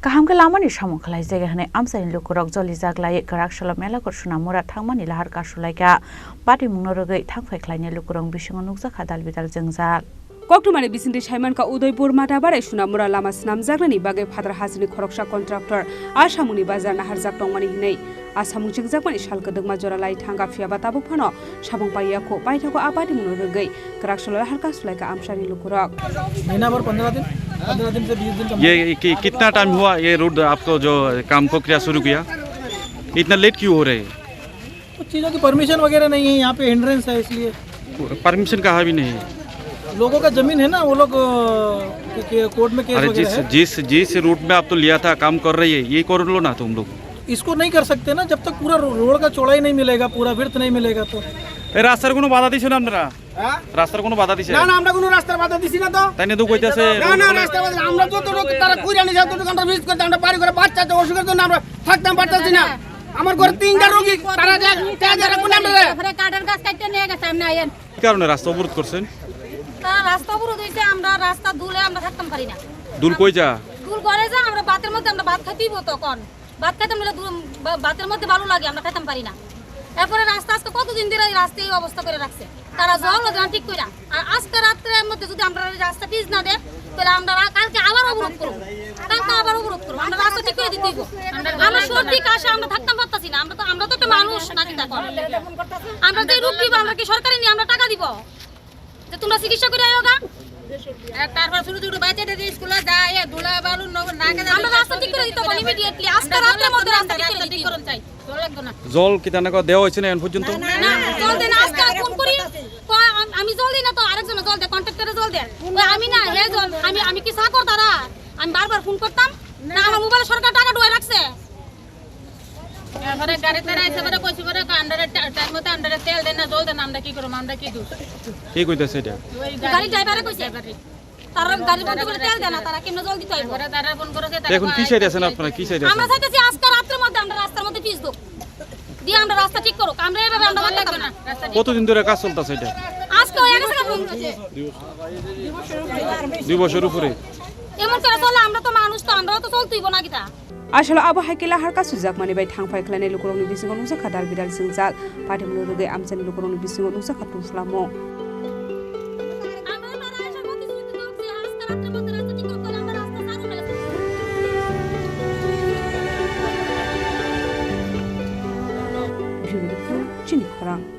Kaham ke lama ni samong khalai jaga hane amsain lukurok joli jaglai karak sala mela korsuna mura thangmani lahar kasulai ka pati mungnorogei thangfai khlaini lukurong bisingo nukja khadal bidal jengjak Koktumani Bisindi Shaiman ka Udaipur Matabarai Sunamura Lama Snamjagrani Bagai Phadra Hazini Khoroksa contractor Ashamuni Bazar Naharjak Tongmani Hinai Asamung Jingjakmani Shalkadagma Joralai Thanga Fiaba Tabuk Phano Sabong Payako Paithako Abadi Munorogei Karaksola Harka Sulaika Amshani Lukurok महीना भर 15 दिन से 20 दिन ये कितना time हुआ ये road आपको जो काम प्रक्रिया शुरू किया इतना लेट क्यों हो रहे हैं कुछ चीज़ों की परमिशन वगैरह नहीं है यहाँ पे हिंड्रेंस है इसलिए परमिशन कहाँ भी नहीं है लोगों का जमीन है ना वो लोग कोर्ट में केस अरे वगैरह है जिस रूट में आप तो लिया था काम कर रही है ये कर लो ना तुम लोग इसको नहीं कर सकते ना जब तक पूरा रोड का चौड़ाई नहीं मिलेगा पूरा विड्थ नहीं मिलेगा तो রাস্তার কোনো বাধা দিছ না আপনারা রাস্তার কোনো বাধা দিছে না না আমরা কোনো রাস্তার বাধা দিছি না তো তাই না তো কইতাছে না না রাস্তার বাধা আমরা যতটুকু তারা কুইরানি যতটুকু আমরা ভিজিট করতে আমরা বাড়ি করে বাচ্চাতে অসুখের জন্য আমরা থাকতে পারতাছি না আমার ঘরে তিনটা রোগী তারা যারা কোন আমরা ঘরে কাটার গাছ কাটতে নিয়ে গেছে আমরা আইন কি কারণে রাস্তা অবরোধ করছেন তারা রাস্তা অবরোধ হইছে আমরা রাস্তা দুলে আমরা থাকতে পারি না দুল কই যা দুল করে যা আমরা ভাতের মধ্যে আমরা ভাত খাইতেইব তখন ভাত খাইতে আমরা ভাতের মধ্যে ভালো লাগে আমরা খাইতে পারি না এরপরে রাস্তা আজকে কতদিন ধরে রাস্তা এই অবস্থা করে রাখছে তারা জল ওখানে ঠিক করে আর আজকে রাত্রের মধ্যে যদি আমরা রাস্তা পিচ না দেয় তাহলে আমরা কালকে আবার অবরোধ করব আমরা রাস্তা ঠিক করে দিতেইব আমরা সত্যি কাছে আমরা থাকতে পারতাছি না আমরা তো একটা মানুষ নাকি তা করে আমরা যে রূপ দিব আমরা কি সরকারি নিয়ে আমরা টাকা দিব যে তোমরা চিকিৎসা করে আয়োগা তারপর ছোট ছোট বাচ্চাদের স্কুলে যায় ধুলা বালু না আমরা রাস্তা ঠিক করে দিতে বলি ইমিডিয়েটলি আজকে রাতের মধ্যে রাস্তা ঠিক করে চাই জল কি তানা দেওয়া হয়েছে না এখন পর্যন্ত না জল দেন আজকে ফোন করি আমি জল দিই না তো আরেকজন জল দে কন্ট্রাক্টরে জল দে আমি না হে জল আমি কি চাকর তারা আমি বারবার ফোন করতাম না আমার মোবাইলে সরকার টাকা ঢুকে রাখছে এবারে গাড়ি তারা এসে বড় কইছে বড় আন্ডারে টাইম মতো আন্ডারে তেল দেন না জল দেন আমরা কি করব আমরা কি দূর কি কইতাছে এটা গাড়ি ড্রাইভারে কইছে তারা গাড়ি বন্ধ করে তেল দেন না তারা কেমনে জল দিতে আইবো তারা ফোন করেছে এখন কি চাই আছেন আপনারা কি চাই আছেন আমরা চাইতেছি আজকে রাতের মধ্যে আমরা রাস্তার মধ্যে পিচ দেব দিয়ে আমরা রাস্তা ঠিক করব আমরা এভাবে আমরা বন্ধ করব না কতদিন ধরে কাজ চলতেছে এটা আজকে হয়ে গেছে 2 বছর উপরে এমন করে চলে আমরা তো মানুষ তো আমরাও তো চলতেইব না কিটা Ashala Abu Hakila Harka Suzak Mani by Tangfai Clan Lukurong Bisingo Nusa Kadal Bidal Sinzak, Patimu de Amsen Lukurong Bisingo Nusa Katu Slamo. Chini Korang.